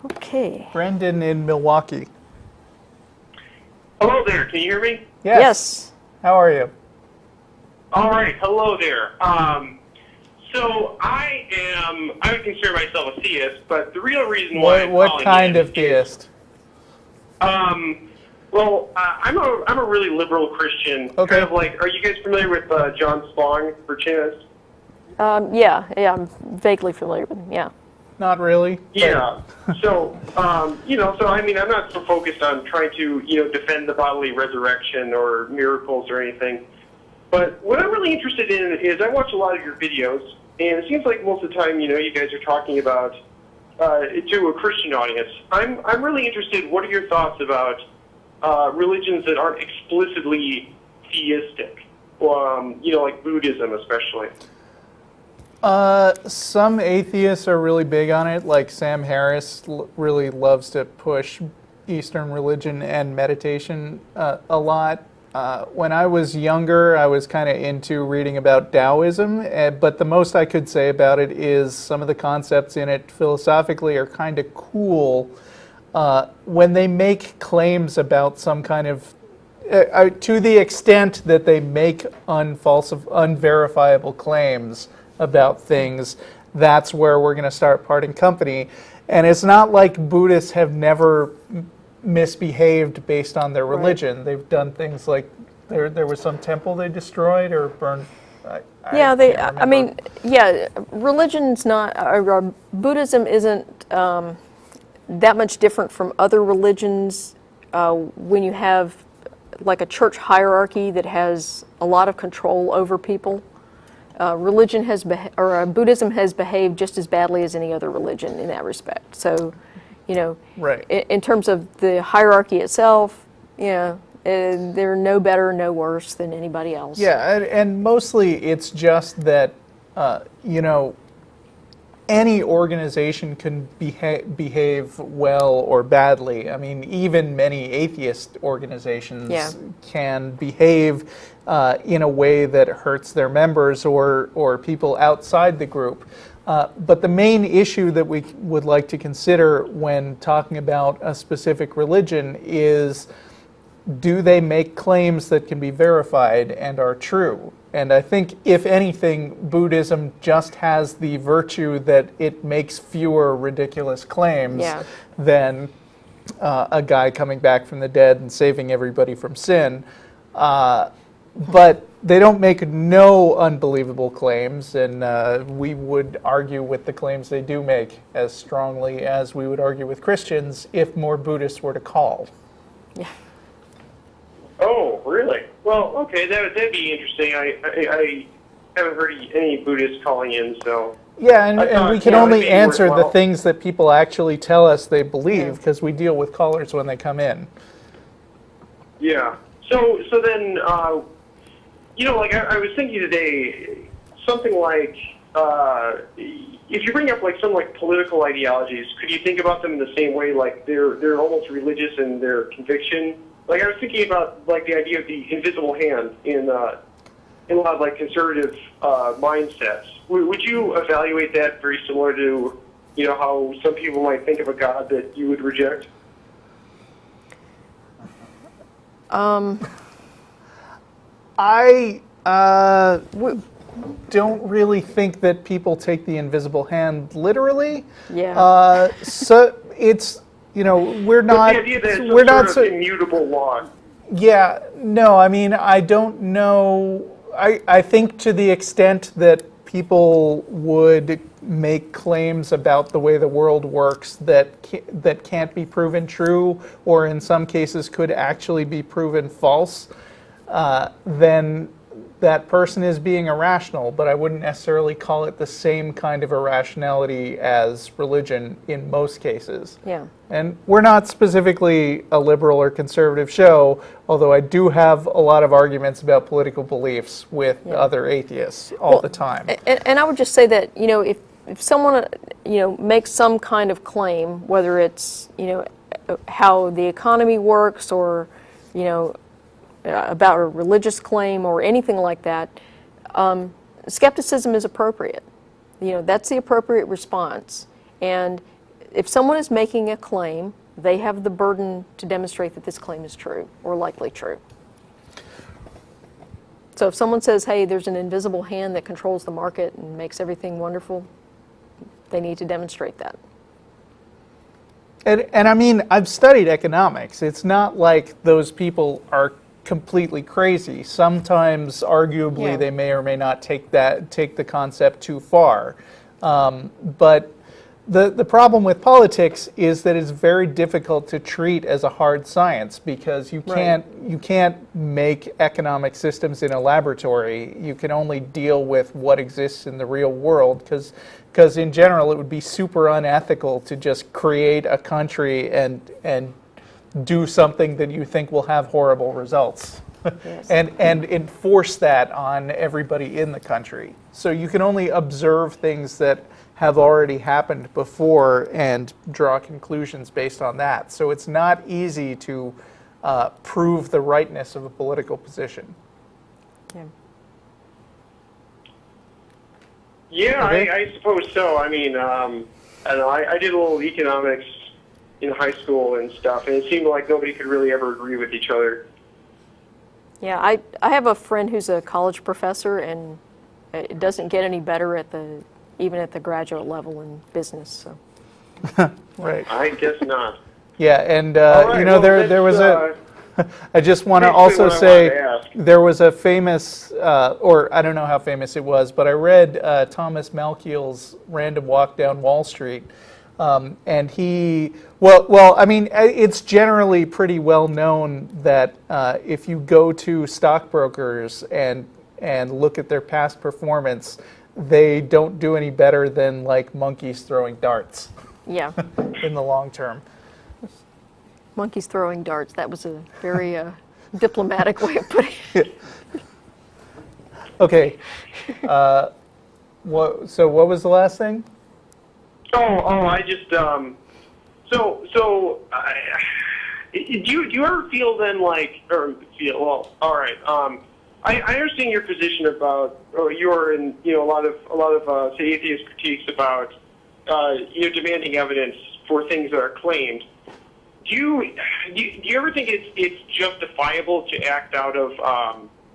Okay. Brendan in Milwaukee. Hello there. Can you hear me? Yes. How are you? All right. Hello there. So I would consider myself a theist, but the real reason why I'm What calling kind in of theist? Well, I'm a really liberal Christian. Okay. Kind of like, are you guys familiar with John Spong, for chance? Yeah, I'm vaguely familiar with him, yeah. Not really. Yeah. So, so I mean, I'm not so focused on trying to, defend the bodily resurrection or miracles or anything. But what I'm really interested in is I watch a lot of your videos, and it seems like most of the time, you guys are talking about to a Christian audience. I'm really interested. What are your thoughts about religions that aren't explicitly theistic, like Buddhism, especially? Some atheists are really big on it, like Sam Harris really loves to push Eastern religion and meditation a lot. When I was younger, I was kind of into reading about Taoism, but the most I could say about it is some of the concepts in it philosophically are kind of cool. When they make claims about some kind of, to the extent that they make unverifiable claims about things, that's where we're going to start parting company. And it's not like Buddhists have never misbehaved based on their religion. Right. They've done things like there was some temple they destroyed or burned. Religion's not, Buddhism isn't that much different from other religions when you have like a church hierarchy that has a lot of control over people. Buddhism has behaved just as badly as any other religion in that respect. So, right. in terms of the hierarchy itself, they're no better, no worse than anybody else. Yeah, and mostly it's just that, any organization can behave well or badly. I mean, even many atheist organizations can behave in a way that hurts their members or people outside the group. But the main issue that we would like to consider when talking about a specific religion is, do they make claims that can be verified and are true? And I think, if anything, Buddhism just has the virtue that it makes fewer ridiculous claims than a guy coming back from the dead and saving everybody from sin. But they don't make no unbelievable claims, and we would argue with the claims they do make as strongly as we would argue with Christians if more Buddhists were to call. Yeah. Oh, really? Well, okay, that'd be interesting. I haven't heard any Buddhists calling in, so... Yeah, and we can only answer the things that people actually tell us they believe, because we deal with callers when they come in. Yeah. So then, I was thinking today, something like, if you bring up some political ideologies, could you think about them in the same way, like they're almost religious in their conviction? Like, I was thinking about the idea of the invisible hand in a lot of conservative mindsets. Would you evaluate that very similar to how some people might think of a God that you would reject? I don't really think that people take the invisible hand literally. Yeah. So it's, we're not... The idea that it's some sort of immutable law. Yeah, no, I mean, I don't know. I think to the extent that people would make claims about the way the world works that can't be proven true, or in some cases could actually be proven false, then that person is being irrational, but I wouldn't necessarily call it the same kind of irrationality as religion in most cases. Yeah. And we're not specifically a liberal or conservative show, although I do have a lot of arguments about political beliefs with other atheists all the time. And I would just say that, if someone, makes some kind of claim, whether it's, how the economy works or, about a religious claim or anything like that, skepticism is appropriate. That's the appropriate response. And if someone is making a claim, they have the burden to demonstrate that this claim is true or likely true. So if someone says, hey, there's an invisible hand that controls the market and makes everything wonderful, they need to demonstrate that. And I mean, I've studied economics. It's not like those people are completely crazy. Sometimes, arguably, Yeah. they may or may not take the concept too far. But the problem with politics is that it's very difficult to treat as a hard science because you can't make economic systems in a laboratory. You can only deal with what exists in the real world because in general it would be super unethical to just create a country and do something that you think will have horrible results. Yes. and enforce that on everybody in the country. So you can only observe things that have already happened before and draw conclusions based on that. So it's not easy to prove the rightness of a political position. Yeah. Yeah, Okay. I suppose so. I mean, I don't know. I did a little economics in high school and stuff, and it seemed like nobody could really ever agree with each other. Yeah, I have a friend who's a college professor, and it doesn't get any better even at the graduate level in business. So. Right. I guess not. Yeah, and All right, you know, well, there was a. I just want to basically also what I say wanted to ask. there was a famous, or I don't know how famous it was, but I read Thomas Malkiel's Random Walk Down Wall Street, and he, I mean, it's generally pretty well known that if you go to stockbrokers and look at their past performance, they don't do any better than like monkeys throwing darts Yeah. in the long term. Monkeys throwing darts. That was a very diplomatic way of putting it. Okay. So what was the last thing? I just do you ever feel then like all right. I understand your position about you're in a lot of say atheist critiques about demanding evidence for things that are claimed. Do you ever think it's justifiable to act out of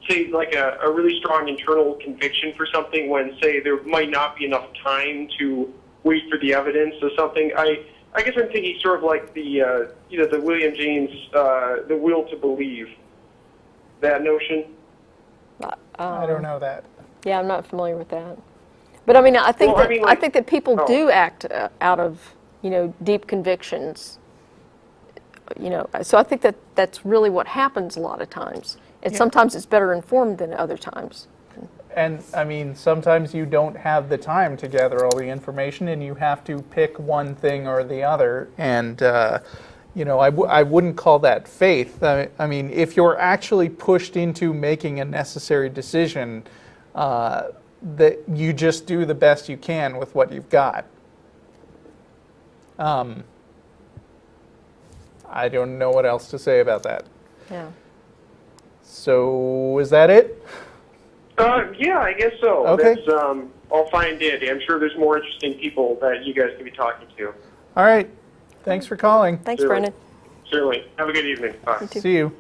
say like a really strong internal conviction for something when say there might not be enough time to wait for the evidence or something? I guess I'm thinking sort of like the the William James the will to believe, that notion. I don't know that. Yeah, I'm not familiar with that. But I mean, I think I think that people do act out of deep convictions. So I think that that's really what happens a lot of times. And sometimes it's better informed than other times. And I mean, sometimes you don't have the time to gather all the information, and you have to pick one thing or the other. And I wouldn't call that faith. I mean, if you're actually pushed into making a necessary decision, that you just do the best you can with what you've got. I don't know what else to say about that. Yeah. So is that it? Yeah, I guess so. Okay. That's all fine, dandy. I'm sure there's more interesting people that you guys can be talking to. All right. Thanks for calling. Thanks, Certainly. Brendan. Certainly. Have a good evening. Bye. See you.